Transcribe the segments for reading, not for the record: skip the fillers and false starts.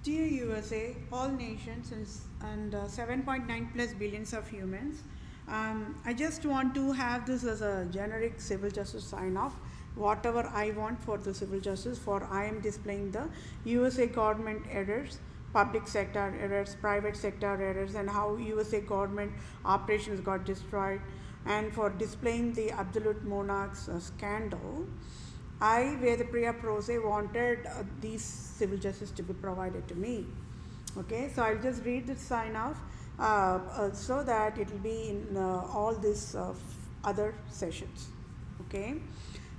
Dear USA, all nations and 7.9 plus billions of humans, I just want to have this as a generic civil justice sign off. Whatever I want for the civil justice, for I am displaying the USA government errors, public sector errors, private sector errors, and how USA government operations got destroyed, and for displaying the Absolute-Monarchs scandal. I, Vethapriya PROSE, wanted these civil justice to be provided to me. Okay, so I'll just read the sign off so that it will be in all these other sessions. Okay,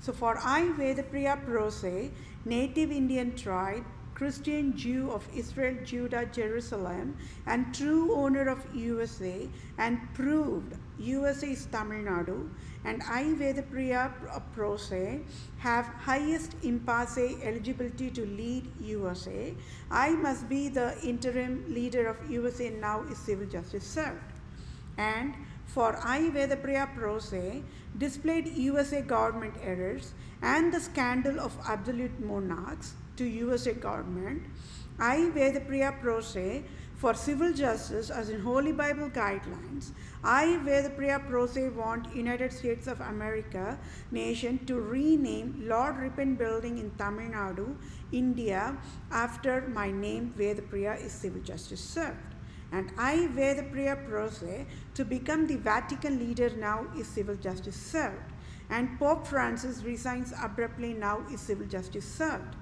so for I, Vethapriya PROSE, native Indian tribe, Christian Jew of Israel, Judah, Jerusalem, and true owner of USA, and proved USA is Tamil Nadu, and I, Vethapriya PROSE, have highest impasse eligibility to lead USA. I must be the interim leader of USA now is civil justice served. And for I, Vethapriya PROSE, displayed USA government errors and the scandal of Absolute-Monarchs to USA government. I, Vethapriya PROSE, for civil justice as in Holy Bible guidelines. I, Vethapriya PROSE, want United States of America nation to rename Lord Ripon Building in Tamil Nadu, India, after my name Vethapriya is civil justice served. And I, Vethapriya PROSE, to become the Vatican leader now is civil justice served. And Pope Francis resigns abruptly now is civil justice served.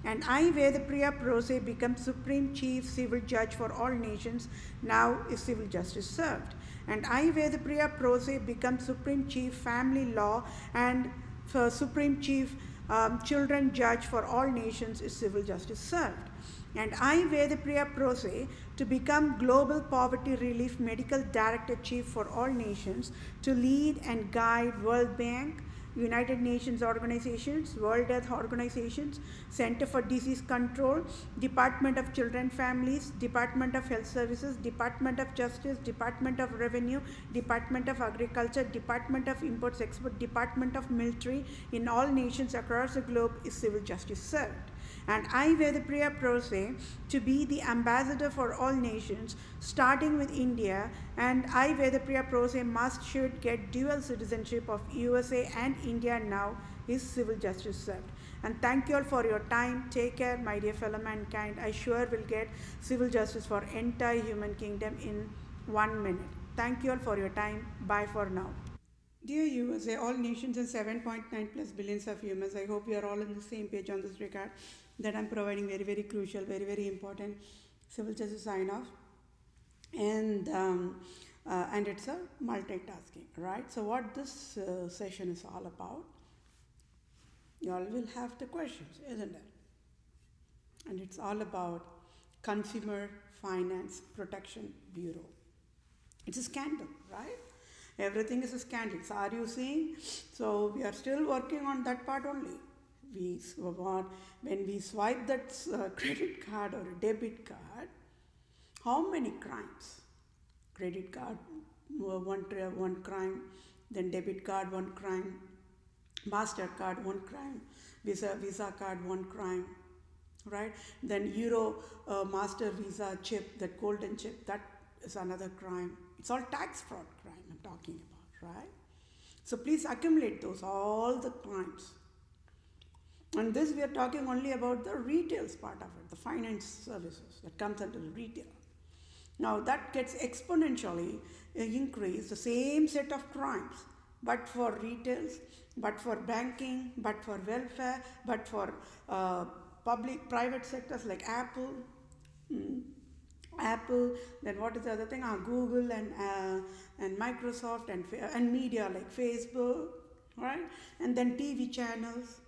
And I, Vethapriya PROSE, become Supreme Chief Civil Judge for all nations, now is civil justice served. And I, Vethapriya PROSE, become Supreme Chief Family Law and Supreme Chief Children Judge for all nations is civil justice served. And I, Vethapriya PROSE, to become Global Poverty Relief Medical Director Chief for all nations, to lead and guide World Bank, United Nations organizations, World Health Organizations, Center for Disease Control, Department of Children Families, Department of Health Services, Department of Justice, Department of Revenue, Department of Agriculture, Department of Imports Export, Department of Military in all nations across the globe is civil justice served. And I, Vethapriya PROSE, to be the ambassador for all nations, starting with India, and I, Vethapriya PROSE, should get dual citizenship of USA and India now is civil justice served. And thank you all for your time. Take care, my dear fellow mankind. I sure will get civil justice for entire human kingdom in 1 minute. Thank you all for your time. Bye for now. Dear USA, all nations and 7.9 plus billions of humans, I hope you are all on the same page on this regard that I'm providing very, very crucial, very, very important civil justice sign-off. And it's a multitasking, right? So what this session is all about, you all will have the questions, isn't it? And it's all about Consumer Finance Protection Bureau. It's a scandal, right? Everything is a scandal. So are you seeing? So we are still working on that part only. When we swipe that credit card or a debit card, how many crimes? Credit card, one crime, then debit card, one crime, MasterCard, one crime, Visa card, one crime, right? Then Euro Master Visa chip, that golden chip, that is another crime. It's all tax fraud crime I'm talking about, right? So please accumulate those, all the crimes. And this we are talking only about the retails part of it, the finance services that comes under the retail. Now that gets exponentially increased, the same set of crimes, but for retails, but for banking, but for welfare, but for private sectors like Apple, then what is the other thing? Google and Microsoft and media like Facebook, right? And then TV channels.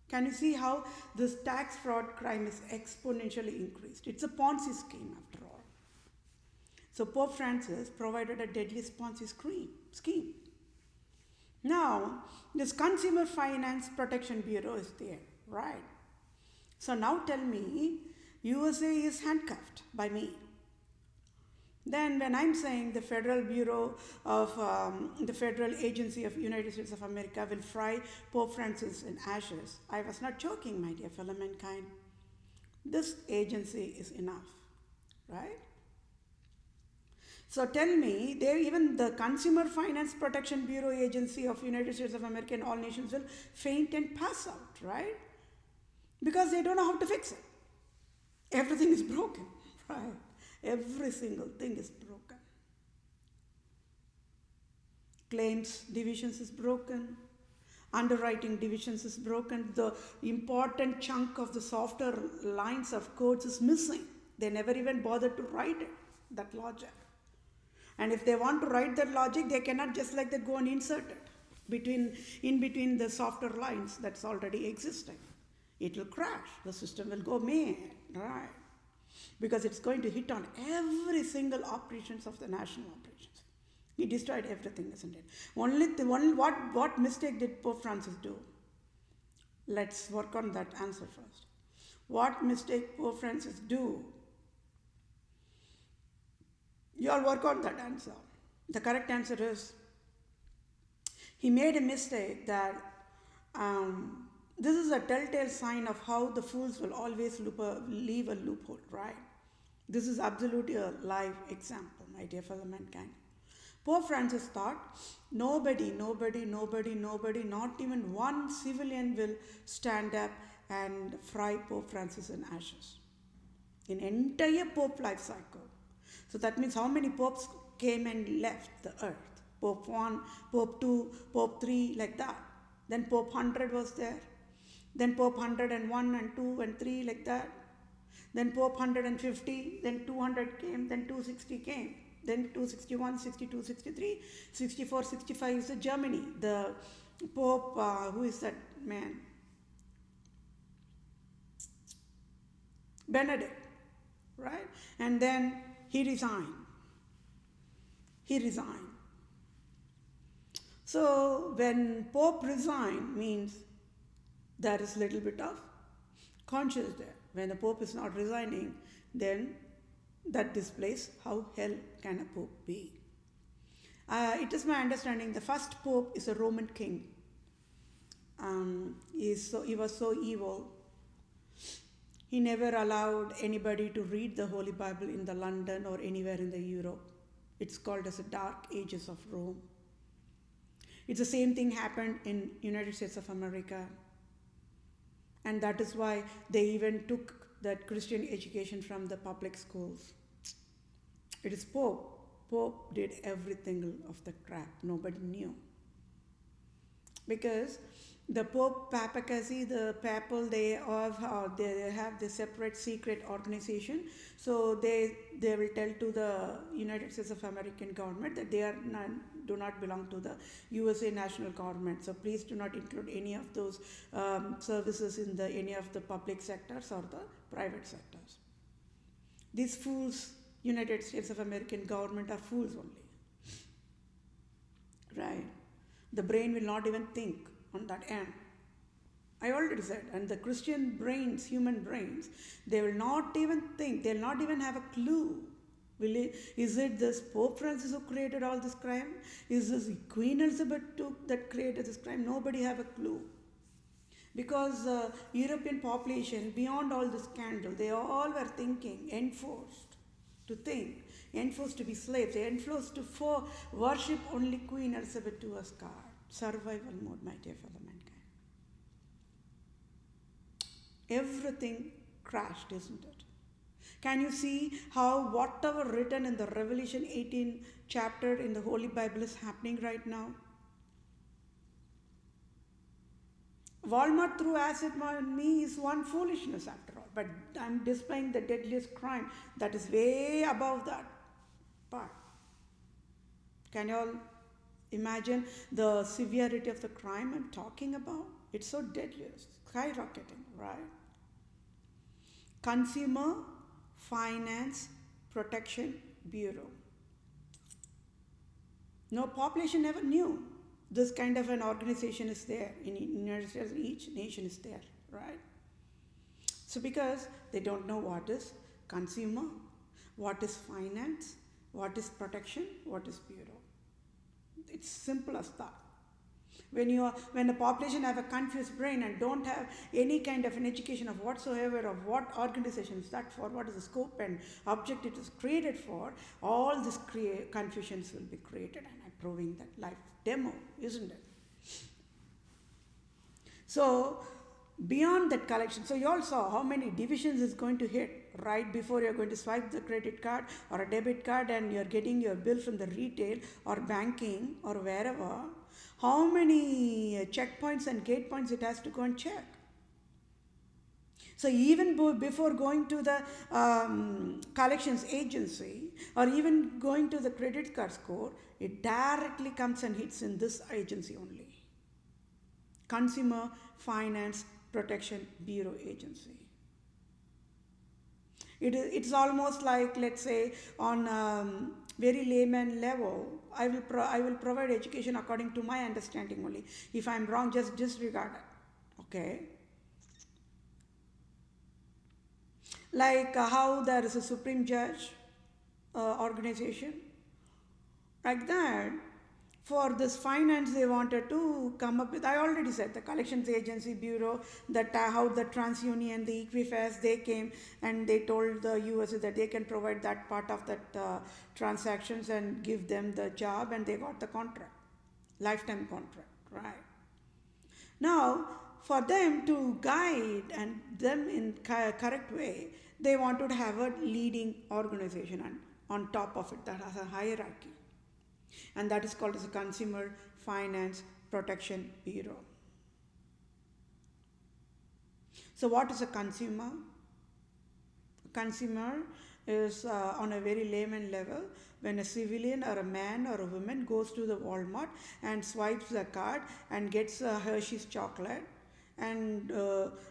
Can you see how this tax fraud crime is exponentially increased? It's a Ponzi scheme after all. So Pope Francis provided a deadliest Ponzi scheme. Now, this Consumer Finance Protection Bureau is there, right? So now tell me, USA is handcuffed by me. Then when I'm saying the Federal Bureau of the Federal Agency of United States of America will fry Pope Francis in ashes, I was not joking, my dear fellow mankind. This agency is enough, right? So tell me, even the Consumer Finance Protection Bureau agency of United States of America and all nations will faint and pass out, right? Because they don't know how to fix it. Everything is broken, right? Every single thing is broken. Claims divisions is broken. Underwriting divisions is broken. The important chunk of the softer lines of codes is missing. They never even bothered to write it, that logic. And if they want to write that logic, they cannot just like that go and insert it in between the softer lines that's already existing. It will crash. The system will go mad, right? Because it's going to hit on every single operations of the national operations. He destroyed everything, isn't it? What mistake did Pope Francis do? Let's work on that answer first. What mistake Pope Francis do? You all work on that answer. The correct answer is, he made a mistake that this is a telltale sign of how the fools will always leave a loophole, right? This is absolutely a live example, my dear fellow mankind. Pope Francis thought, nobody, not even one civilian will stand up and fry Pope Francis in ashes. In entire Pope life cycle. So that means how many popes came and left the earth? Pope 1, Pope 2, Pope 3, like that. Then Pope 100 was there. Then Pope 101 and 2 and 3, like that. Then Pope 150, then 200 came, then 260 came. Then 261, 62, 63, 64, 65 is the Germany. The Pope, who is that man? Benedict, right? And then he resigned. So when Pope resigned means there is little bit of conscience there. When the Pope is not resigning, then that displays how hell can a Pope be. It is my understanding the first Pope is a Roman king. He was so evil. He never allowed anybody to read the Holy Bible in the London or anywhere in the Europe. It's called as the Dark Ages of Rome. It's the same thing happened in United States of America. And that is why they even took that Christian education from the public schools. It is Pope. Pope did everything of the crap. Nobody knew. Because the Pope Papacy, the papal, they have the separate secret organization. So they will tell to the United States of American government that they do not belong to the USA national government. So please do not include any of those services in any of the public sectors or the private sectors. These fools, United States of American government, are fools only. Right? The brain will not even think on that end. I already said, and the Christian brains, human brains, they will not even think, they'll not even have a clue. Is it this Pope Francis who created all this crime? Is this Queen Elizabeth II that created this crime? Nobody have a clue. Because the European population, beyond all the scandal, they all were thinking, enforced to think, enforced to be slaves, enforced to worship only Queen Elizabeth II as God. Survival mode, my dear fellow mankind. Everything crashed, isn't it? Can you see how whatever written in the Revelation 18 chapter in the Holy Bible is happening right now? Walmart threw acid on me is one foolishness after all, but I'm displaying the deadliest crime that is way above that part. Can you all imagine the severity of the crime I'm talking about? It's so deadly, it's skyrocketing, right? Consumer Finance Protection Bureau. No population ever knew this kind of an organization is there. In United States, each nation is there, right? So because they don't know what is consumer, what is finance, what is protection, what is bureau. It's simple as that. When the population have a confused brain and don't have any kind of an education of whatsoever of what organization is that for, what is the scope and object it is created for, all these confusions will be created, and I'm proving that live demo, isn't it? So beyond that collection, so you all saw how many divisions is going to hit right before you're going to swipe the credit card or a debit card and you're getting your bill from the retail or banking or wherever. How many checkpoints and gate points it has to go and check. So even before going to the collections agency or even going to the credit card score, it directly comes and hits in this agency only. Consumer Finance Protection Bureau agency. It's almost like, let's say, on very layman level, I will provide education according to my understanding only. If I'm wrong, just disregard it. Okay. Like how there is a Supreme Judge organization, like that. For this finance, they wanted to come up with, I already said, the Collections Agency Bureau, that how the TransUnion, the Equifax, they came and they told the USA that they can provide that part of that transactions and give them the job, and they got the contract, lifetime contract, right? Now, for them to guide and them in correct way, they wanted to have a leading organization and on top of it that has a hierarchy. And that is called as a Consumer Finance Protection Bureau. So what is a consumer? A consumer is on a very layman level when a civilian or a man or a woman goes to the Walmart and swipes the card and gets a Hershey's chocolate, and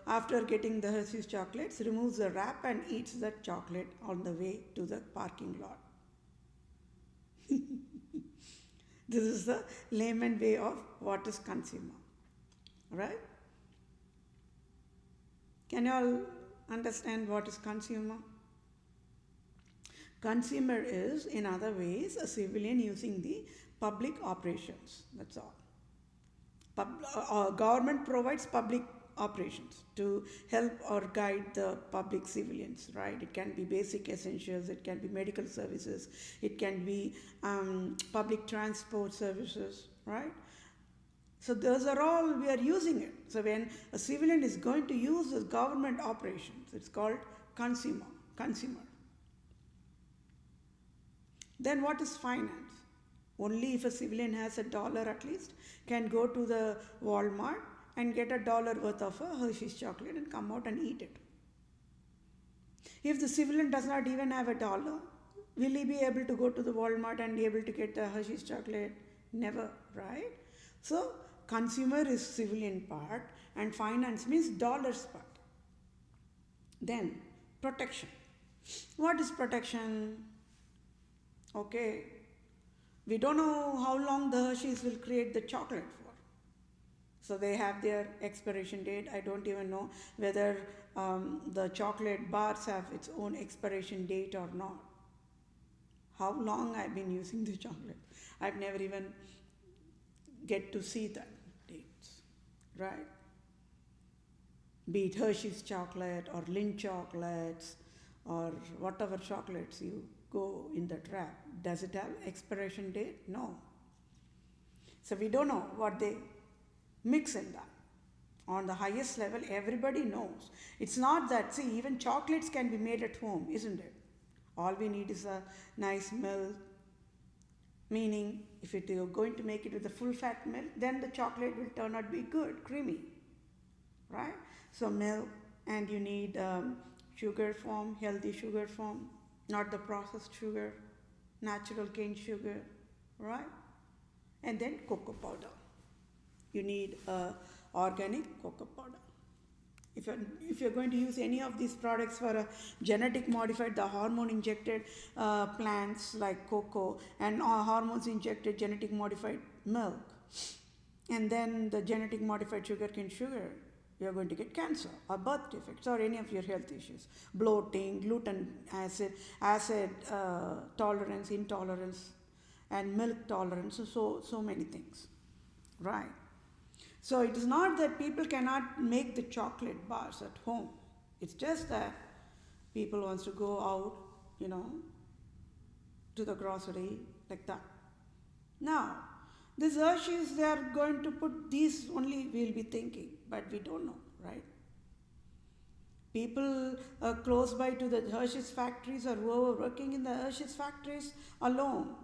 after getting the Hershey's chocolates, removes the wrap and eats that chocolate on the way to the parking lot. This is the layman way of what is consumer, right? Can you all understand what is consumer? Consumer is, in other ways, a civilian using the public operations, that's all. Government provides public operations to help or guide the public civilians, right? It can be basic essentials, it can be medical services, it can be public transport services, right? So those are all, we are using it. So when a civilian is going to use this government operations, it's called consumer. Then what is finance? Only if a civilian has $1 at least can go to the Walmart and get $1 worth of a Hershey's chocolate and come out and eat it. If the civilian does not even have $1, will he be able to go to the Walmart and be able to get the Hershey's chocolate? Never, right? So consumer is civilian part and finance means dollars part. Then protection. What is protection? Okay, we don't know how long the Hershey's will create the chocolate for. So they have their expiration date. I don't even know whether the chocolate bars have its own expiration date or not. How long I've been using the chocolate. I've never even get to see that dates, right? Be it Hershey's chocolate or Lindt chocolates or whatever chocolates you go in that wrap. Does it have expiration date? No. So we don't know what they mix in that. On the highest level, everybody knows. It's not that, see, even chocolates can be made at home, isn't it? All we need is a nice milk, meaning if you're going to make it with a full fat milk, then the chocolate will turn out to be good, creamy, right? So milk, and you need sugar form, healthy sugar form, not the processed sugar, natural cane sugar, right? And then cocoa powder. You need organic cocoa powder. If you're going to use any of these products for a genetic modified, the hormone injected plants like cocoa and hormones injected genetic modified milk, and then the genetic modified sugarcane sugar, you're going to get cancer or birth defects or any of your health issues, bloating, gluten acid tolerance, intolerance, and milk tolerance, so many things, right? So it is not that people cannot make the chocolate bars at home. It's just that people wants to go out, to the grocery like that. Now, these Hershey's, they are going to put these only, we'll be thinking, but we don't know, right? People close by to the Hershey's factories or who are working in the Hershey's factories alone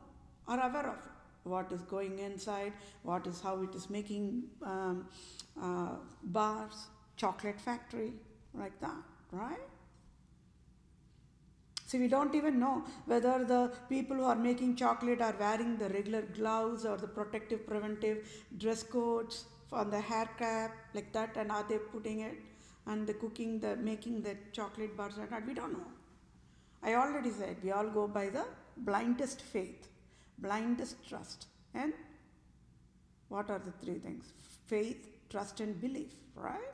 are aware of it. What is going inside, how it is making bars, chocolate factory, like that, right? So we don't even know whether the people who are making chocolate are wearing the regular gloves or the protective preventive dress codes on the hair cap, like that, and are they putting it and making the chocolate bars or not? We don't know. I already said we all go by the blindest faith, blindest trust. And what are the three things? Faith, trust, and belief, right?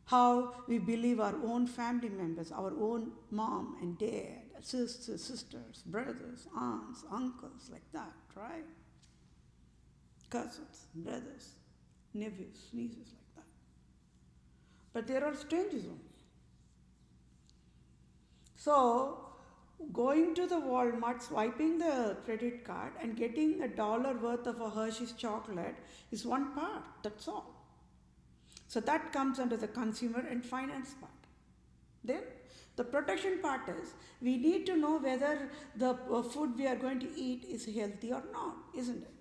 How we believe our own family members, our own mom and dad, sisters, brothers, aunts, uncles, like that, right? Cousins, brothers, nephews, nieces, like that. But there are strangers only. So, going to the Walmart, swiping the credit card and getting $1 worth of a Hershey's chocolate is one part, that's all. So that comes under the consumer and finance part. Then the protection part is, we need to know whether the food we are going to eat is healthy or not, isn't it?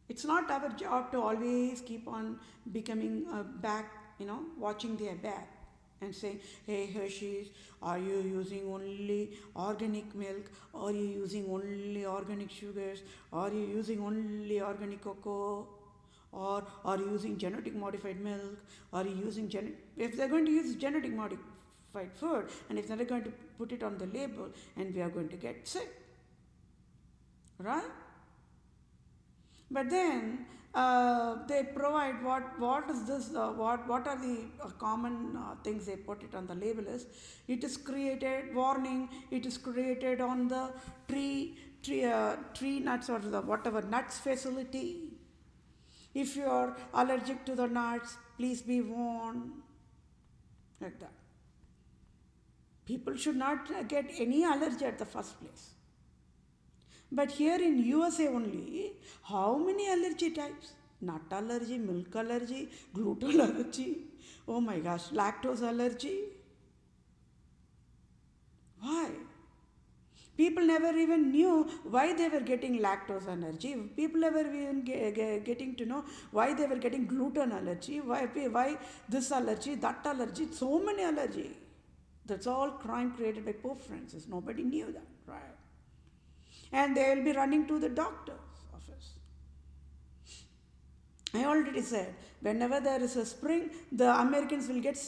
It's not our job to always keep on becoming back, watching their back and saying, hey Hershey's, are you using only organic milk? Are you using only organic sugars? Are you using only organic cocoa? Or are you using genetic modified milk? Are you using if they're going to use genetic modified food, and if they're going to put it on the label, and we are going to get sick, right? But then they provide what is this? What are the common things they put it on the label is? It is created, warning. It is created on the tree nuts or the whatever nuts facility. If you are allergic to the nuts, please be warned, like that. People should not get any allergy at the first place. But here in USA only, how many allergy types? Nut allergy, milk allergy, gluten allergy, oh my gosh, lactose allergy. Why? People never even knew why they were getting lactose allergy. People never even getting to know why they were getting gluten allergy, why this allergy, that allergy, so many allergy. That's all crime created by Pope Francis. Nobody knew that, right? And they will be running to the doctor's office. I already said, whenever there is a spring, the Americans will get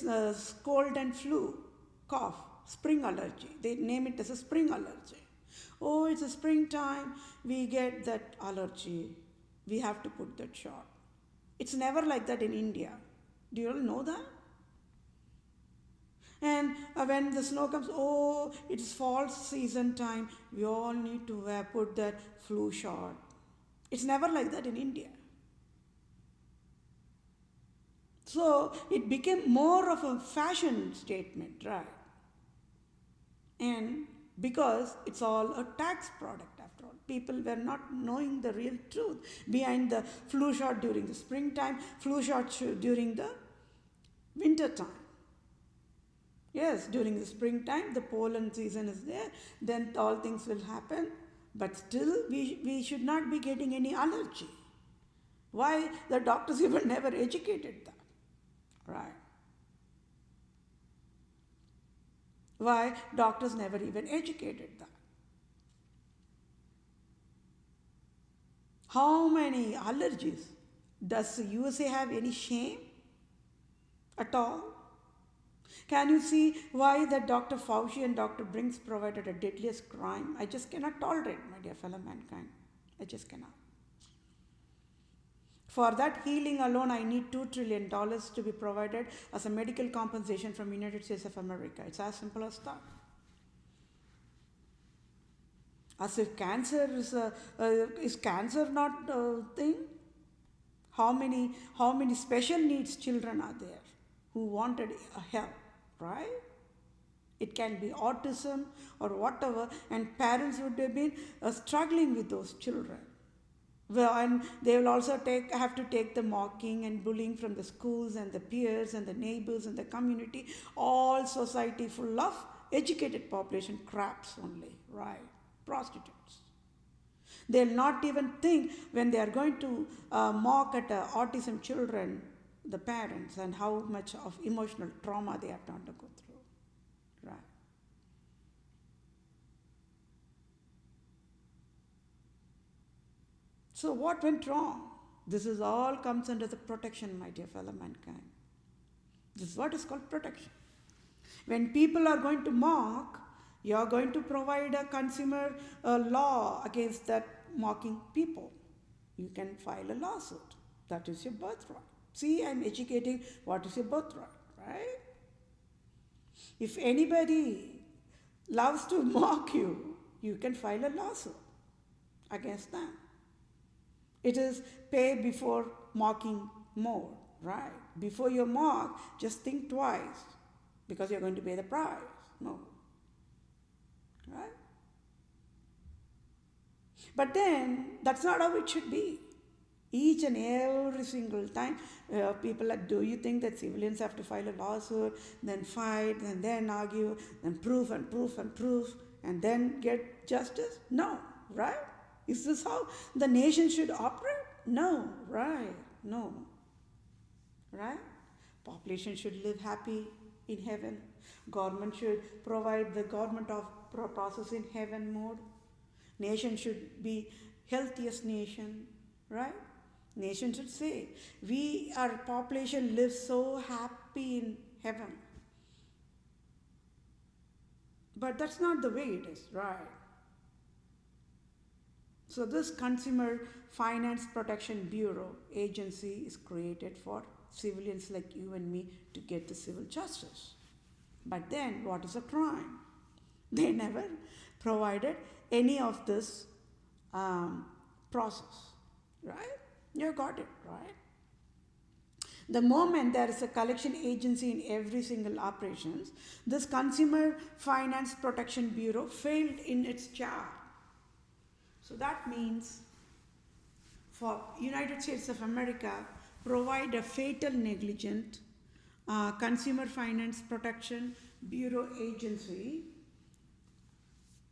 cold and flu, cough. Spring allergy. They name it as a spring allergy. Oh, it's a springtime. We get that allergy. We have to put that shot. It's never like that in India. Do you all know that? And when the snow comes, oh, it's fall season time. We all need to put that flu shot. It's never like that in India. So it became more of a fashion statement, right? And because it's all a tax product after all. People were not knowing the real truth behind the flu shot during the springtime, flu shot during the winter time. Yes, during the springtime, the pollen season is there, then all things will happen, but still we should not be getting any allergy. Why? The doctors even never educated that, right? Why? Doctors never even educated that. How many allergies? Does the USA have any shame at all? Can you see why that Dr. Fauci and Dr. Brinks provided a deadliest crime? I just cannot tolerate, my dear fellow mankind. I just cannot. For that healing alone, I need $2 trillion to be provided as a medical compensation from United States of America. It's as simple as that. As if cancer is cancer not a thing? How many special needs children are there who wanted help, right? It can be autism or whatever, and parents would have been struggling with those children. Well, and they will also have to take the mocking and bullying from the schools and the peers and the neighbors and the community, all society full of educated population craps only, right? Prostitutes. They'll not even think when they are going to mock at autism children, the parents, and how much of emotional trauma they have to undergo through, right? So what went wrong? This is all comes under the protection, my dear fellow mankind. This is what is called protection. When people are going to mock, you are going to provide a consumer law against that mocking people. You can file a lawsuit. That is your birthright. See, I'm educating what is your birthright, right? If anybody loves to mock you, you can file a lawsuit against them. It is pay before mocking more, right? Before you mock, just think twice because you're going to pay the price. No. Right? But then, that's not how it should be. Each and every single time, people are, do you think that civilians have to file a lawsuit, then fight, and then argue, then proof and proof and proof, and then get justice? No, right? Is this how the nation should operate? No, right? No. Right? Population should live happy in heaven. Government should provide the government of process in heaven mode. Nation should be healthiest nation, right? Nation should say, our population lives so happy in heaven. But that's not the way it is, right? So this Consumer Finance Protection Bureau agency is created for civilians like you and me to get the civil justice. But then what is a crime? They never provided any of this process, right? You got it, right? The moment there is a collection agency in every single operations, this Consumer Finance Protection Bureau failed in its job. So that means for United States of America, provide a fatal negligent Consumer Finance Protection Bureau agency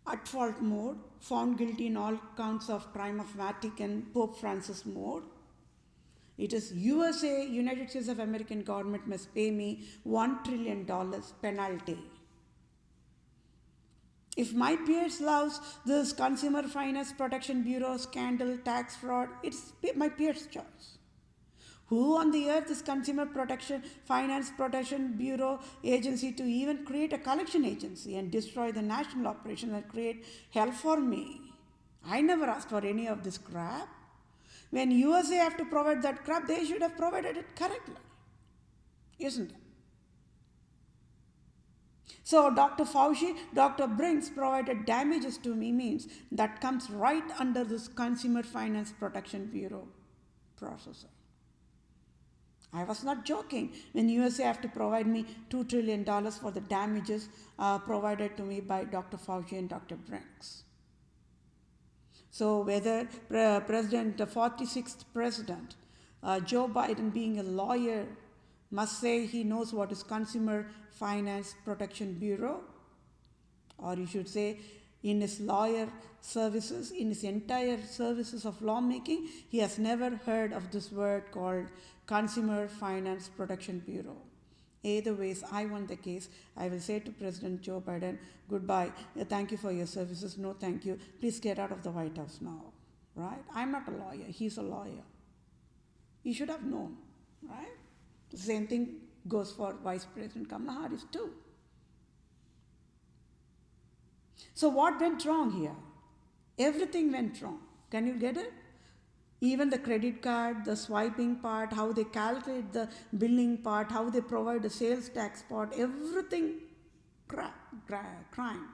at fault mode, found guilty in all counts of crime of Vatican, Pope Francis mode. It is USA, United States of American government must pay me $1 trillion penalty. If my peers loves this Consumer Finance Protection Bureau scandal, tax fraud, it's my peers' choice. Who on the earth is Consumer Finance Protection Bureau agency to even create a collection agency and destroy the national operation and create hell for me? I never asked for any of this crap. When USA have to provide that crap, they should have provided it correctly. Isn't it? So Dr. Fauci, Dr. Brinks provided damages to me means that comes right under this Consumer Finance Protection Bureau process. I was not joking when USA have to provide me $2 trillion for the damages provided to me by Dr. Fauci and Dr. Brinks. So whether the 46th president, Joe Biden being a lawyer, must say he knows what is Consumer Finance Protection Bureau, or you should say in his lawyer services, in his entire services of lawmaking, he has never heard of this word called Consumer Finance Protection Bureau. Either ways, I won the case. I will say to President Joe Biden, goodbye, thank you for your services, no thank you, please get out of the White House now, right? I'm not a lawyer, he's a lawyer. He should have known, right? The same thing goes for Vice President Kamala Harris too. So what went wrong here? Everything went wrong. Can you get it? Even the credit card, the swiping part, how they calculate the billing part, how they provide the sales tax part, everything crime.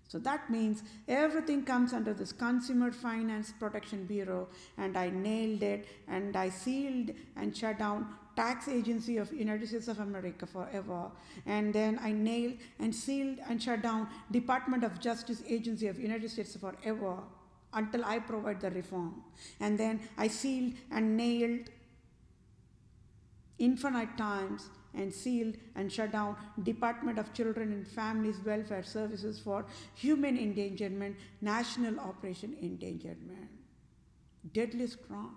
So that means everything comes under this Consumer Finance Protection Bureau, and I nailed it, and I sealed and shut down Tax Agency of United States of America forever, and then I nailed and sealed and shut down Department of Justice Agency of United States forever until I provide the reform. And then I sealed and nailed infinite times and sealed and shut down Department of Children and Families Welfare Services for human endangerment, national operation endangerment. Deadliest crime.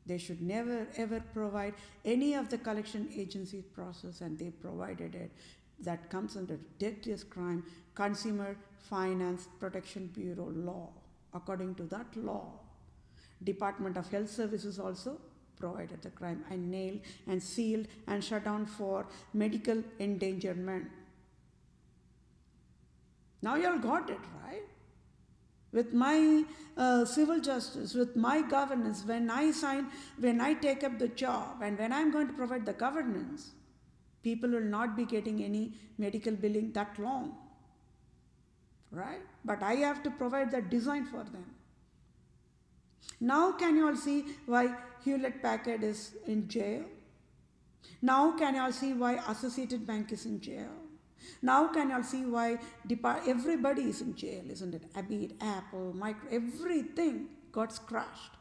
They should never ever provide any of the collection agency process, and they provided it. That comes under deadliest crime, Consumer Finance Protection Bureau law. According to that law, Department of Health Services also provided the crime. I nailed and sealed and shut down for medical endangerment. Now you all got it, right? With my civil justice, with my governance, when I take up the job, and when I'm going to provide the governance, people will not be getting any medical billing that long, right? But I have to provide that design for them. Now can you all see why Hewlett-Packard is in jail? Now can you all see why Associated Bank is in jail? Now can you all see why everybody is in jail, isn't it? Be it Apple, Micro, everything got crashed.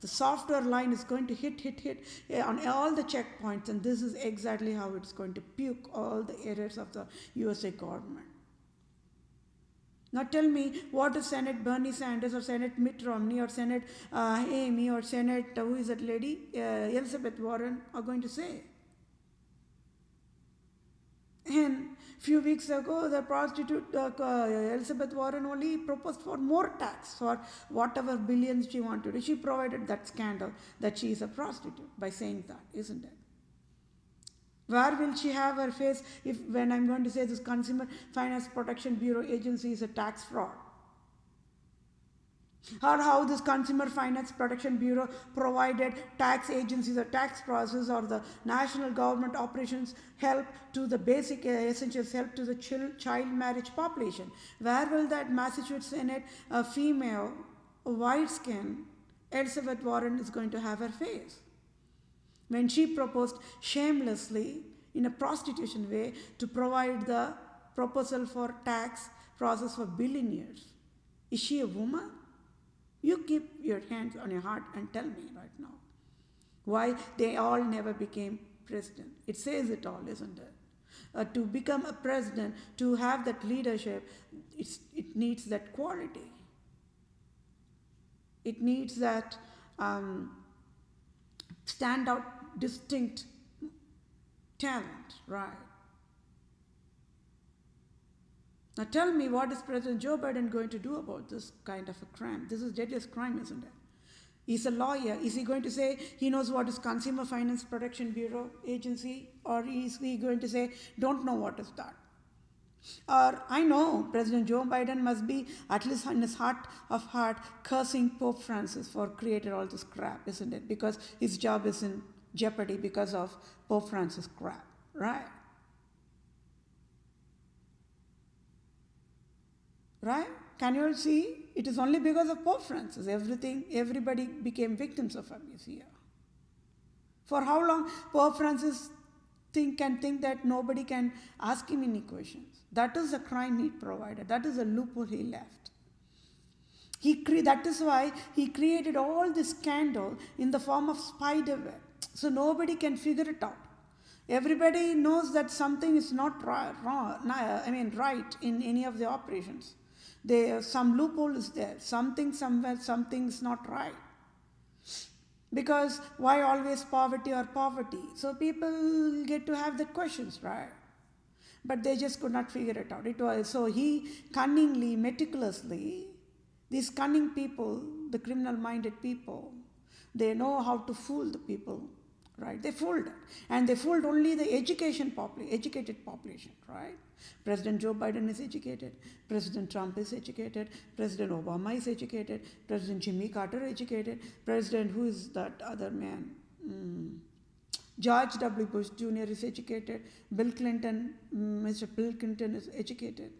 The software line is going to hit on all the checkpoints, and this is exactly how it's going to puke all the errors of the USA government. Now tell me, what is Senate Bernie Sanders or Senate Mitt Romney or Senate Amy or Senate, who is that lady, Elizabeth Warren, are going to say? And few weeks ago, the prostitute Elizabeth Warren only proposed for more tax for whatever billions she wanted. She provided that scandal that she is a prostitute by saying that, isn't it? Where will she have her face when I'm going to say this Consumer Finance Protection Bureau agency is a tax fraud? Or how this Consumer Finance Protection Bureau provided tax agencies, the tax process, or the national government operations help to the basic essentials, help to the child marriage population. Where will that Massachusetts Senate, a female, white skin, Elizabeth Warren is going to have her face? When she proposed shamelessly, in a prostitution way, to provide the proposal for tax process for billionaires. Is she a woman? You keep your hands on your heart and tell me right now why they all never became president. It says it all, isn't it? To become a president, to have that leadership, it needs that quality. It needs that standout, distinct talent, right? Now tell me, what is President Joe Biden going to do about this kind of a crime? This is deadliest crime, isn't it? He's a lawyer. Is he going to say he knows what is Consumer Finance Protection Bureau agency? Or is he going to say, don't know what is that? Or I know President Joe Biden must be, at least in his heart of heart, cursing Pope Francis for creating all this crap, isn't it? Because his job is in jeopardy because of Pope Francis crap, right? Right? Can you all see? It is only because of Pope Francis. Everybody became victims of abuse here. For how long Pope Francis can think that nobody can ask him any questions? That is a crime he provided. That is a loophole he left. That is why he created all this scandal in the form of spider web. So nobody can figure it out. Everybody knows that something is not right in any of the operations. Some loophole is there. Something somewhere, something is not right. Because why always poverty or poverty? So people get to have the questions, right? But they just could not figure it out. So he cunningly, meticulously, these cunning people, the criminal-minded people, they know how to fool the people, right? They fooled it. And they fooled only the educated population, right? President Joe Biden is educated. President Trump is educated. President Obama is educated. President Jimmy Carter is educated. President, who is that other man? George W. Bush Jr. is educated. Mr. Bill Clinton is educated.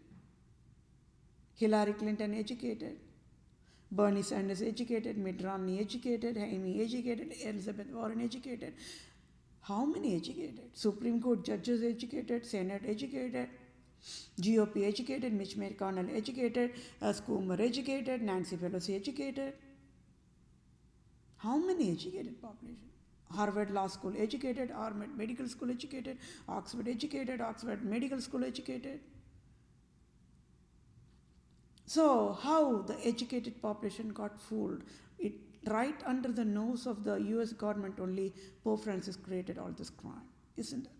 Hillary Clinton educated, Bernie Sanders educated, Mitt Romney educated, Amy educated, Elizabeth Warren educated. How many educated? Supreme Court judges educated, Senate educated, GOP educated, Mitch McConnell educated, Schumer educated, Nancy Pelosi educated. How many educated population? Harvard Law School educated, Harvard Medical School educated, Oxford educated, Oxford Medical School educated. So how the educated population got fooled? It right under the nose of the US government only Pope Francis created all this crime, isn't it?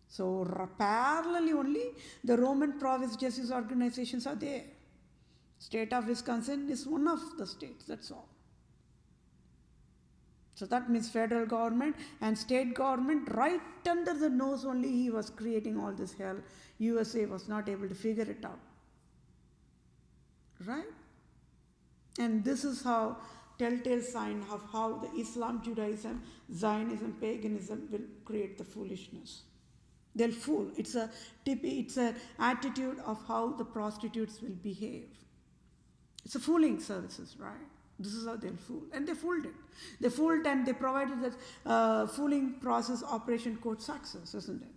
So parallelly only the Roman province justice organizations are there. State of Wisconsin is one of the states, that's all. So that means federal government and state government right under the nose only he was creating all this hell. USA was not able to figure it out. Right? And this is how telltale sign of how the Islam, Judaism, Zionism, paganism will create the foolishness. They'll fool. It's an attitude of how the prostitutes will behave. It's a fooling services, right? This is how they'll fool. And they fooled it. They fooled and they provided that fooling process operation code success, isn't it?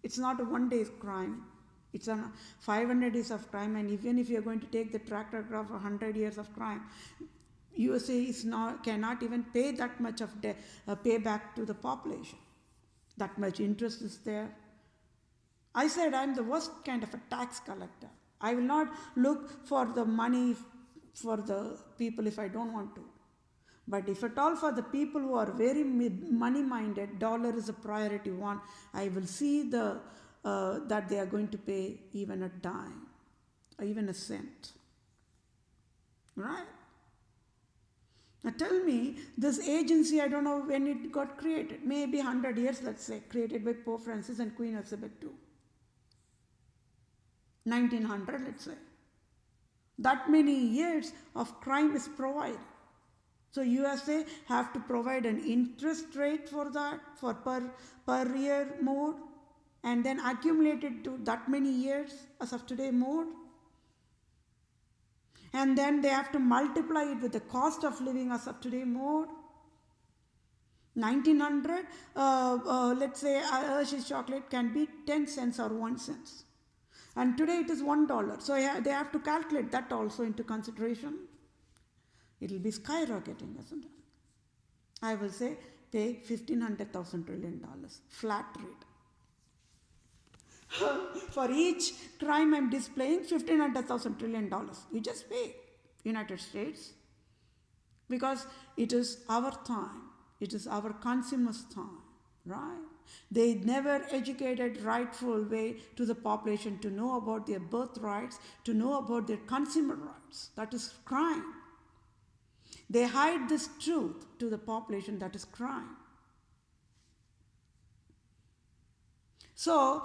It's not a one-day crime. It's a 500 days of crime, and even if you're going to take the track record of 100 years of crime, USA cannot even pay that much of payback to the population. That much interest is there. I said I'm the worst kind of a tax collector. I will not look for the money for the people if I don't want to. But if at all for the people who are very money-minded, dollar is a priority one, I will see that they are going to pay even a dime or even a cent. Right? Now tell me, this agency, I don't know when it got created. Maybe 100 years, let's say, created by Pope Francis and Queen Elizabeth II. 1900, let's say. That many years of crime is provided. So USA have to provide an interest rate for that, for per year mode, and then accumulate it to that many years as of today mode. And then they have to multiply it with the cost of living as of today mode. 1900, let's say Hershey's chocolate can be 10 cents or 1 cent. And today it is $1. So they have to calculate that also into consideration. It will be skyrocketing, isn't it? I will say pay $1,500,000 trillion, flat rate. For each crime I'm displaying, $1,500,000 trillion. You just pay, United States, because it is our time. It is our consumers' time, right? They never educated rightful way to the population to know about their birthrights, to know about their consumer rights. That is crime. They hide this truth to the population. That is crime. So,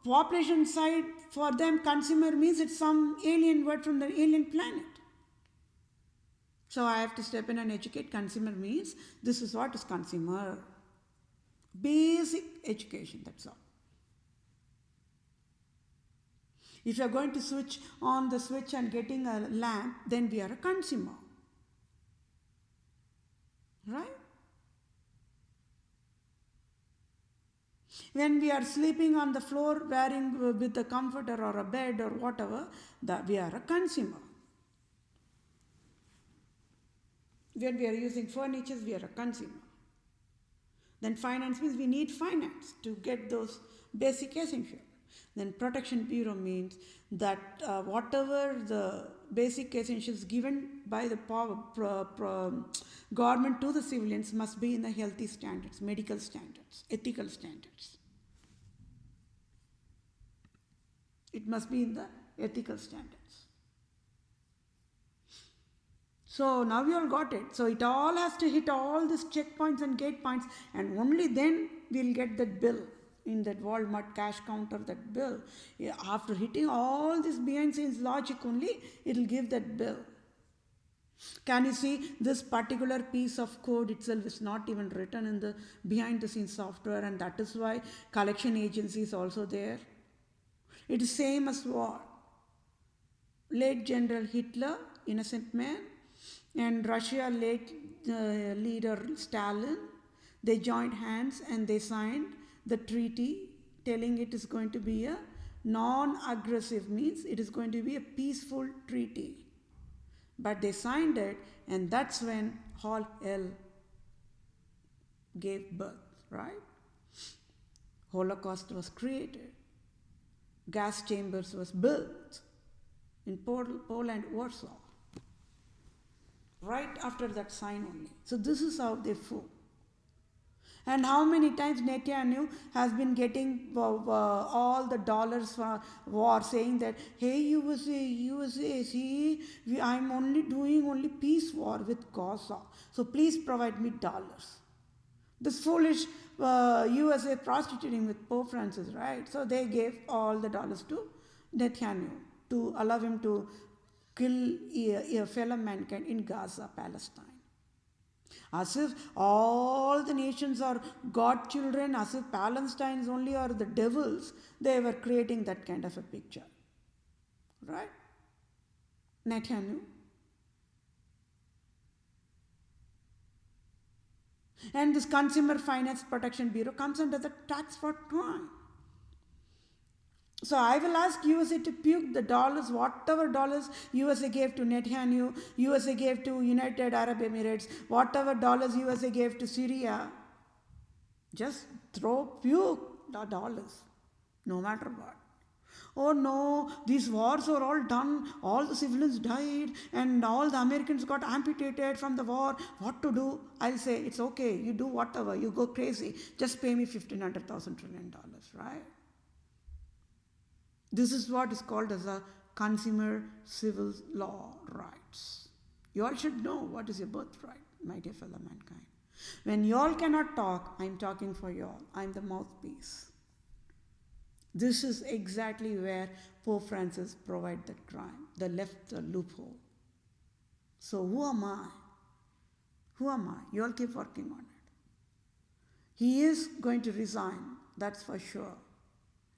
population side, for them, consumer means it's some alien word from the alien planet. So I have to step in and educate. Consumer means this is what is consumer. Basic education, that's all. If you are going to switch on the switch and getting a lamp, then we are a consumer. Right? When we are sleeping on the floor wearing with a comforter or a bed or whatever, that we are a consumer. When we are using furniture, we are a consumer. Then finance means we need finance to get those basic essentials. Then Protection Bureau means that whatever the basic essentials given by the government to the civilians must be in the healthy standards, medical standards, ethical standards. It must be in the ethical standards. So now we all got it. So it all has to hit all these checkpoints and gate points, and only then we'll get that bill in that Walmart cash counter, that bill. Yeah, after hitting all this behind scenes logic only, it'll give that bill. Can you see this particular piece of code itself is not even written in the behind the scenes software, and that is why collection agency is also there. It is same as what? late General Hitler, innocent man, and Russia late leader Stalin, they joined hands and they signed the treaty telling it is going to be a non-aggressive, means it is going to be a peaceful treaty. But they signed it, and that's when all hell gave birth, right? Holocaust was created. Gas chambers was built in Poland, Warsaw. Right after that sign only. So this is how they fought. And how many times Netanyahu has been getting all the dollars for war, saying that, hey, USA, see, I'm only doing peace war with Gaza. So please provide me dollars. This foolish USA prostituting with Pope Francis, right? So they gave all the dollars to Netanyahu to allow him to kill a fellow mankind in Gaza, Palestine. As if all the nations are God children, as if Palestinians only are the devils, they were creating that kind of a picture. Right? Netanyahu. And this Consumer Finance Protection Bureau comes under the tax for crime. So I will ask USA to puke the dollars, whatever dollars USA gave to Netanyahu, USA gave to United Arab Emirates, whatever dollars USA gave to Syria, just puke the dollars, no matter what. Oh no, these wars are all done, all the civilians died, and all the Americans got amputated from the war. What to do? I'll say, it's okay, you do whatever, you go crazy, just pay me $1,500 trillion, right? This is what is called as a consumer civil law rights. You all should know what is your birthright, my dear fellow mankind. When you all cannot talk, I'm talking for you all. I'm the mouthpiece. This is exactly where Pope Francis provided the crime, the left the loophole. So who am I? Who am I? You all keep working on it. He is going to resign, that's for sure.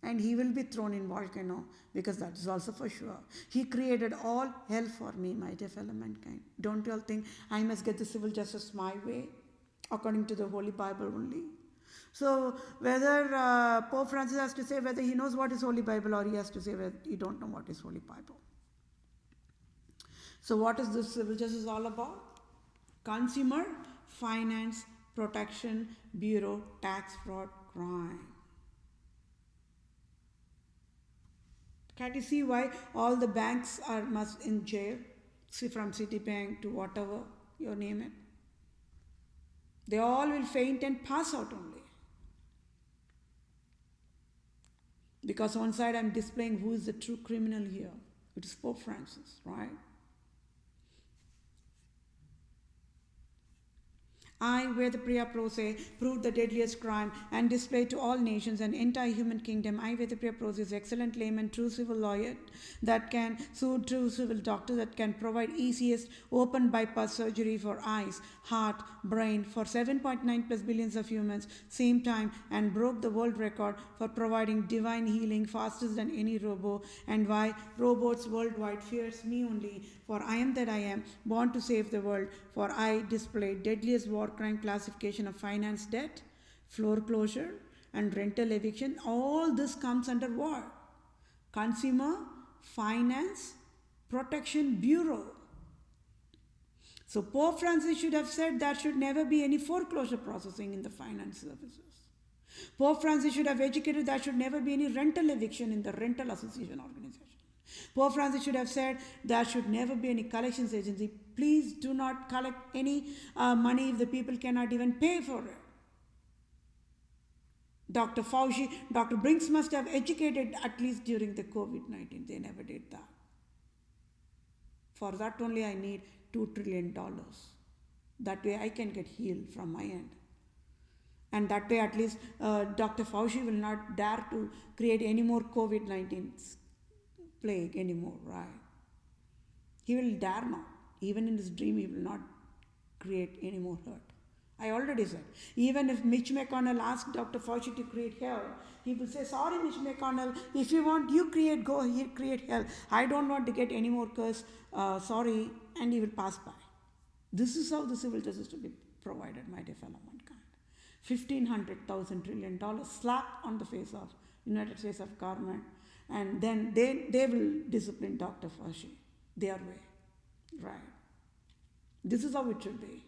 And he will be thrown in volcano, because that is also for sure. He created all hell for me, my dear fellow mankind. Don't you all think I must get the civil justice my way, according to the Holy Bible only? So whether Pope Francis has to say whether he knows what is Holy Bible, or he has to say whether he don't know what is Holy Bible. So what is this civil justice all about? Consumer Finance Protection Bureau Tax Fraud Crime. Can you see why all the banks are must in jail? See, from Citibank to whatever, you name it. They all will faint and pass out only. Because on side I'm displaying who is the true criminal here. It is Pope Francis, right? I, Vethapriya PROSE, proved the deadliest crime and displayed to all nations an entire human kingdom. I, Vethapriya PROSE, is excellent layman, true civil lawyer that can sue, true civil doctor that can provide easiest open bypass surgery for eyes, heart, brain for 7.9 plus billions of humans same time, and broke the world record for providing divine healing fastest than any robo. And why robots worldwide fears me only, for I am that I am, born to save the world, for I display deadliest war crime classification of finance debt, foreclosure, and rental eviction. All this comes under what? Consumer Finance Protection Bureau. So Pope Francis should have said there should never be any foreclosure processing in the finance services. Pope Francis should have educated there should never be any rental eviction in the rental association organization. Pope Francis should have said there should never be any collections agency. Please do not collect any money if the people cannot even pay for it. Dr. Fauci, Dr. Brinks must have educated at least during the COVID-19. They never did that. For that only I need $2 trillion. That way I can get healed from my end. And that way at least Dr. Fauci will not dare to create any more COVID-19 plague anymore, right? He will dare not. Even in his dream, he will not create any more hurt. I already said. Even if Mitch McConnell asked Dr. Fauci to create hell, he will say, sorry, Mitch McConnell, if you want, you create, go here, create hell. I don't want to get any more curse, sorry, and he will pass by. This is how the civil justice to be provided, my dear fellow mankind. $1,500 trillion slap on the face of United States of government, and then they will discipline Dr. Fauci their way, right? This is how it should be.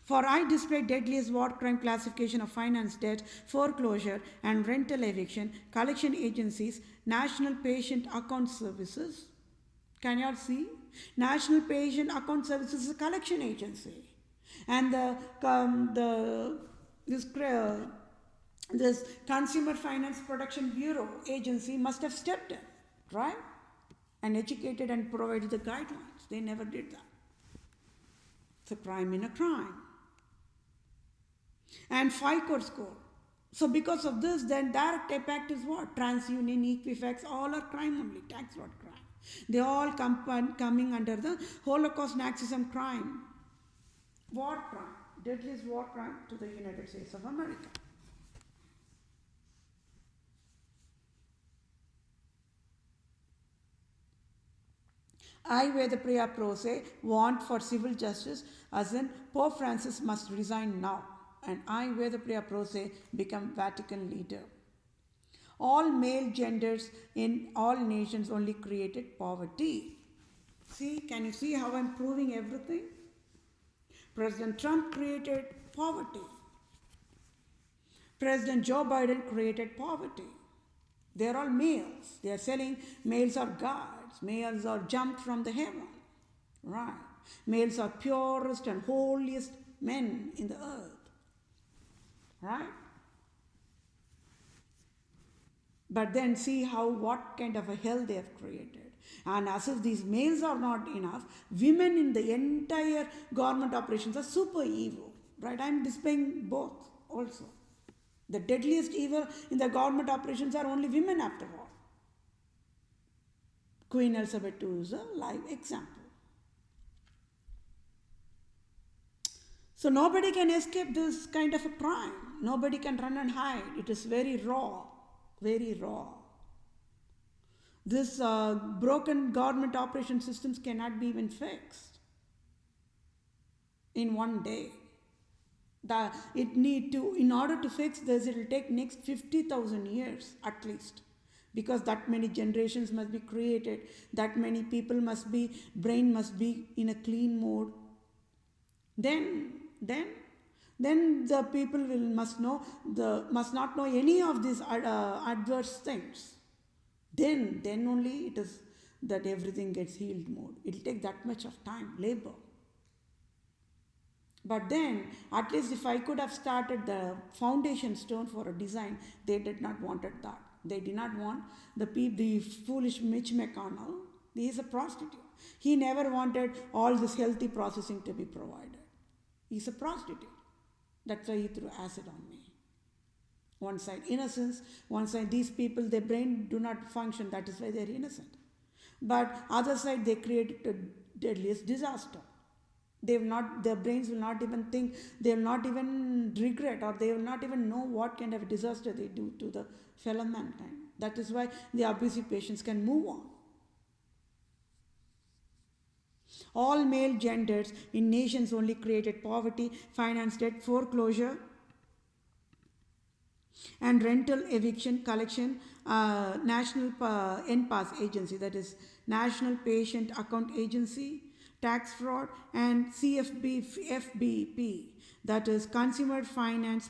For I display deadliest war crime classification of finance debt, foreclosure and rental eviction, collection agencies, National Patient Account Services. Can you all see? National Patient Account Services is a collection agency. And this Consumer Finance Protection Bureau agency must have stepped in, right? And educated and provided the guidelines. They never did that. It's a crime in a crime. And FICO score. So because of this, then direct impact is what? TransUnion, Equifax, all are crime only, tax fraud crime. They all coming under the Holocaust Nazism crime. War crime, deadliest war crime to the United States of America. I, Vethapriya PROSE, want for civil justice, as in Pope Francis must resign now, and I, Vethapriya PROSE, become Vatican leader. All male genders in all nations only created poverty. See, can you see how I'm proving everything? President Trump created poverty. President Joe Biden created poverty. They're all males. They are saying males are gods. Males are jumped from the heaven. Right. Males are purest and holiest men in the earth. Right. But then see what kind of a hell they have created. And as if these males are not enough, women in the entire government operations are super evil. Right? I'm displaying both also. The deadliest evil in the government operations are only women after all. Queen Elizabeth II is a live example. So nobody can escape this kind of a crime. Nobody can run and hide. It is very raw, very raw. This broken government operation systems cannot be even fixed in one day. In order to fix this, it will take next 50,000 years at least, because that many generations must be created, that many people brain must be in a clean mode. Then the people must not know any of these adverse things. Then only it is that everything gets healed mode. It will take that much of time, labor. But then, at least if I could have started the foundation stone for a design, they did not want that. They did not want the foolish Mitch McConnell. He is a prostitute. He never wanted all this healthy processing to be provided. He's a prostitute. That's why he threw acid on me. One side innocence, one side these people, their brain do not function, that is why they are innocent. But other side they created a deadliest disaster. Their brains will not even think, they will not even regret, or they will not even know what kind of a disaster they do to the fellow mankind. That is why the abusive patients can move on. All male genders in nations only created poverty, finance debt, foreclosure, and rental eviction collection. National NPAS agency, that is National Patient Account Agency, tax fraud, and FBP, that is Consumer Finance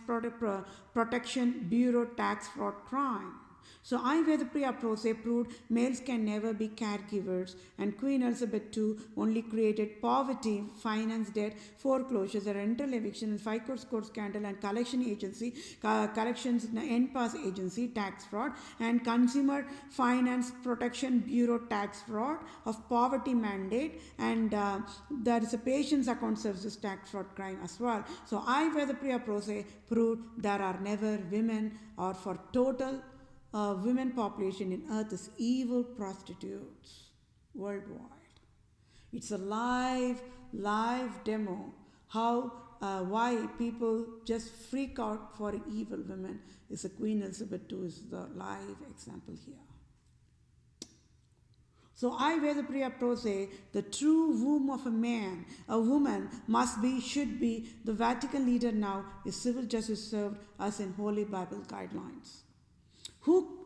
Protection Bureau tax fraud crime. So I, Vethapriya PROSE, proved males can never be caregivers, and Queen Elizabeth II only created poverty, finance debt, foreclosures, a rental eviction, and FICO score scandal, and collection agency, collections NPAS agency, tax fraud, and Consumer Finance Protection Bureau tax fraud of poverty mandate, and there is a Patients Account Services tax fraud crime as well. So I, Vethapriya PROSE, proved there are never women, or for total women population in earth is evil prostitutes worldwide. It's a live demo. Why people just freak out for evil women is Queen Elizabeth II is the live example here. So I, Vethapriya Prose, the true womb of a woman should be, the Vatican leader now is civil justice served as in Holy Bible guidelines.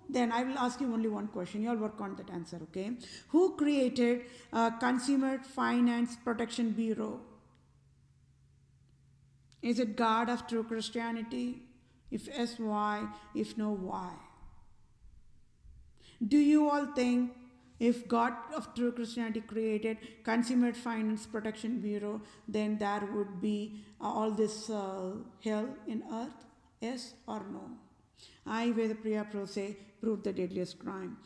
Then I will ask you only one question. You all work on that answer, okay? Who created Consumer Finance Protection Bureau? Is it God of True Christianity? If yes, why? If no, why? Do you all think if God of True Christianity created Consumer Finance Protection Bureau, then there would be all this hell in earth? Yes or no? I, Vethapriya Prose, proved the deadliest crime.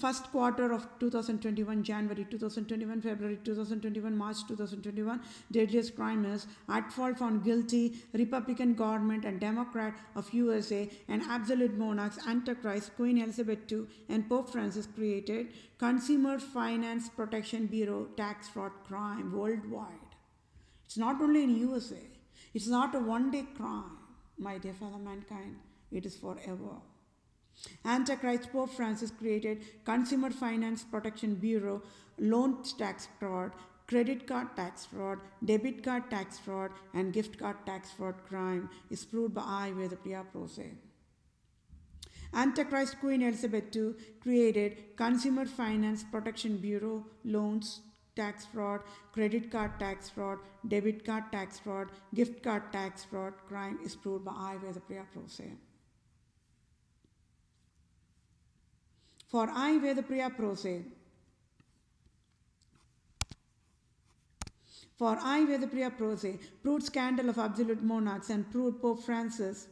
First quarter of 2021, January 2021, February 2021, March 2021, deadliest crime is at fault found guilty, Republican government and Democrat of USA and Absolute-Monarchs, Antichrists, Queen Elizabeth II and Pope Francis created Consumer Finance Protection Bureau tax fraud crime worldwide. It's not only in USA. It's not a one-day crime, my dear fellow mankind. It is forever. Antichrist Pope Francis created Consumer Finance Protection Bureau, loan tax fraud, credit card tax fraud, debit card tax fraud, and gift card tax fraud crime is proved by I, Vethapriya Prose. Antichrist Queen Elizabeth II created Consumer Finance Protection Bureau, loans tax fraud, credit card tax fraud, debit card tax fraud, gift card tax fraud crime is proved by I, Vethapriya Prose. For I, Vethapriya Prose, proved scandal of Absolute-Monarchs and proved Pope Francis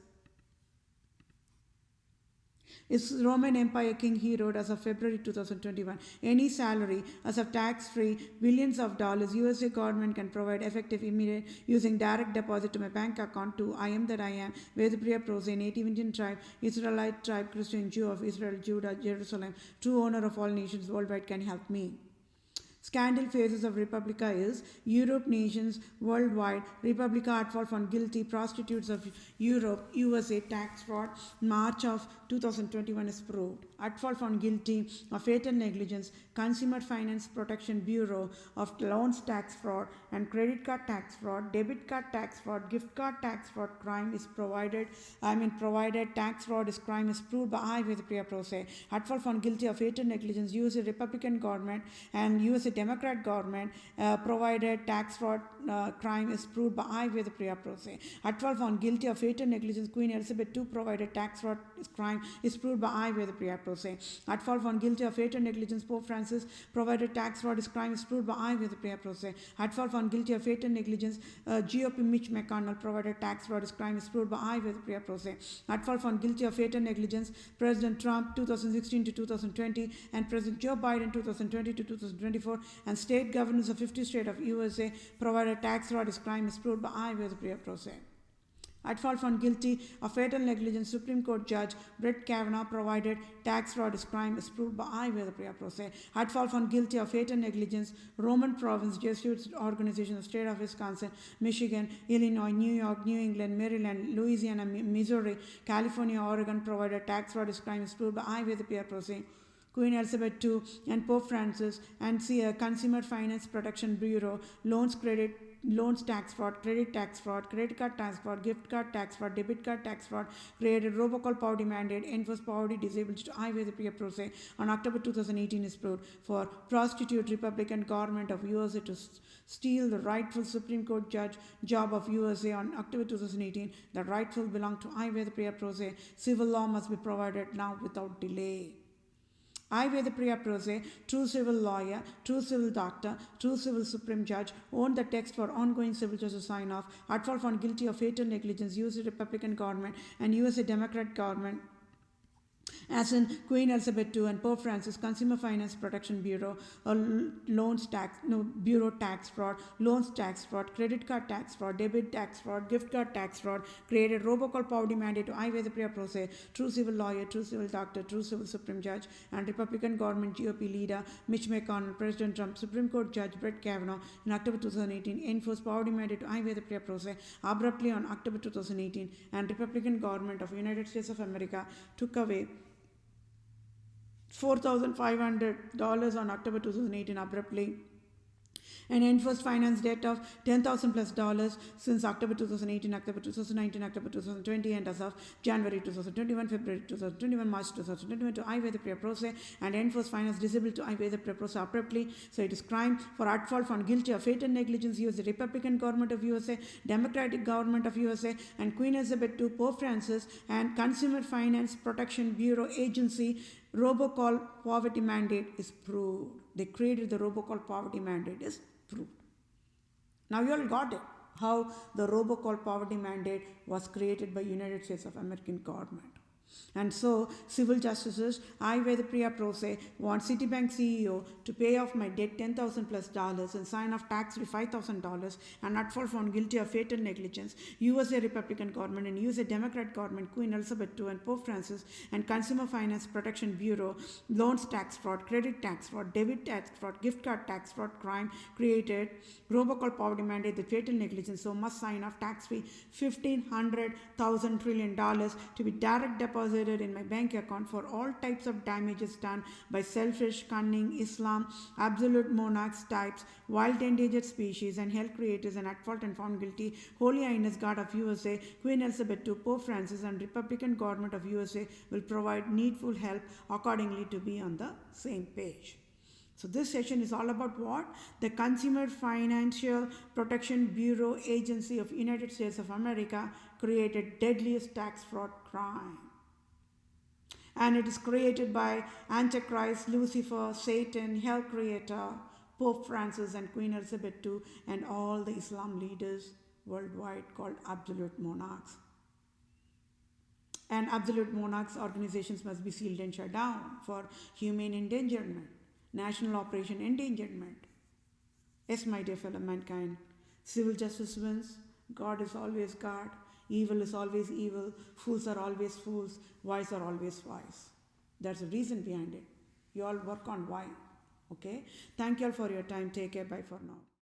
is Roman Empire King hero as of February 2021. Any salary as of tax-free billions of dollars USA government can provide effective immediate using direct deposit to my bank account to I am that I am, Vethapriya Prose, native Indian tribe, Israelite tribe, Christian Jew of Israel, Judah, Jerusalem, true owner of all nations worldwide can help me. Scandal phases of Republica is Europe nations worldwide, Republica at fault found guilty, Prostitutes of Europe, USA tax fraud, March of 2021 is proved. At fault found guilty of fatal negligence, Consumer Finance Protection Bureau of loans tax fraud and credit card tax fraud, debit card tax fraud, gift card tax fraud crime is provided tax fraud is crime is proved by I, Vethapriya Prose. At fault found guilty of fatal negligence, USA Republican government and USA Democrat government provided tax fraud crime is proved by I, Vethapriya Prose. At fault found guilty of fatal negligence, Queen Elizabeth II provided tax fraud crime is proved by I, Vethapriya Prose. At fault found guilty of fatal negligence, Pope Francis provided tax fraud crime is proved by I, Vethapriya Prose. At fault found guilty of fatal negligence, GOP Mitch McConnell provided tax fraud crime is proved by I, Vethapriya Prose. At fault found guilty of fatal negligence, President Trump 2016 to 2020 and President Joe Biden 2020 to 2024 and state governors of 50 states of USA provided tax fraud crime is proved by I, Vethapriya Prose. At fault found guilty of fatal negligence, Supreme Court Judge Brett Kavanaugh provided tax fraud crime is proved by I, Vethapriya Prose. At fault found guilty of fatal negligence, Roman Province, Jesuit Organization of State of Wisconsin, Michigan, Illinois, New York, New England, Maryland, Louisiana, Missouri, California, Oregon provided tax fraud crime is proved by I, Vethapriya Prose. Queen Elizabeth II and Pope Francis and Consumer Finance Protection Bureau, loans tax fraud, credit tax fraud, credit card tax fraud, gift card tax fraud, debit card tax fraud, created robocall poverty mandate, enforced poverty disabled to I, Vethapriya Prose on October 2018 is proved for prostitute Republican government of USA to steal the rightful Supreme Court judge job of USA on October 2018. The rightful belong to I, Vethapriya Prose. Civil law must be provided now without delay. I, Vethapriya Prose, true civil lawyer, true civil doctor, true civil supreme judge, own the text for ongoing civil justice sign-off, at fault found guilty of fatal negligence, USA Republican government and USA Democrat government as in Queen Elizabeth II and Pope Francis, Consumer Finance Protection Bureau, Bureau tax fraud, loans tax fraud, credit card tax fraud, debit tax fraud, gift card tax fraud, created robocall poverty mandate to I. Vethapriya PROSE, true civil lawyer, true civil doctor, true civil Supreme Judge, and Republican government GOP leader Mitch McConnell, President Trump, Supreme Court Judge Brett Kavanaugh in October 2018 enforced poverty mandate to I. Vethapriya PROSE abruptly on October 2018, and Republican government of United States of America took away $4,500 on October 2018 abruptly, and enforced finance debt of $10,000+ since October 2018, October 2019, October 2020, and as of January 2021, February 2021, March 2021 to I. Vethapriya PROSE, and enforced finance disable to I. Vethapriya PROSE abruptly. So it is crime for at fault found guilty of fatal negligence used the Republican government of USA, Democratic government of USA, and Queen Elizabeth II, Pope Francis, and Consumer Finance Protection Bureau agency robocall poverty mandate is proved. They created the robocall poverty mandate is proved. Now you all got it, how the robocall poverty mandate was created by United States of American government. And so, civil justices, I. Vethapriya PROSE want Citibank CEO to pay off my debt $10,000+ and sign off tax-free $5,000 and not fall found guilty of fatal negligence. USA Republican government and USA Democrat government, Queen Elizabeth II and Pope Francis, and Consumer Finance Protection Bureau, loans tax fraud, credit tax fraud, debit tax fraud, gift card tax fraud crime created robocall poverty mandate the fatal negligence. So must sign off tax-free $1,500 trillion to be direct deposited in my bank account for all types of damages done by selfish, cunning, Islam, absolute monarchs types, wild endangered species, and health creators, and at fault and found guilty, Holy Highness God of USA, Queen Elizabeth II, Pope Francis, and Republican government of USA will provide needful help accordingly to be on the same page. So this session is all about what? The Consumer Financial Protection Bureau agency of United States of America created deadliest tax fraud crime. And it is created by Antichrist, Lucifer, Satan, Hell Creator, Pope Francis, and Queen Elizabeth II, and all the Islam leaders worldwide called Absolute-Monarchs. And Absolute-Monarchs organizations must be sealed and shut down for humane endangerment, national operation endangerment. Yes, my dear fellow mankind, civil justice wins, God is always God, evil is always evil, fools are always fools, wise are always wise. That's the reason behind it. You all work on why. Okay? Thank you all for your time. Take care. Bye for now.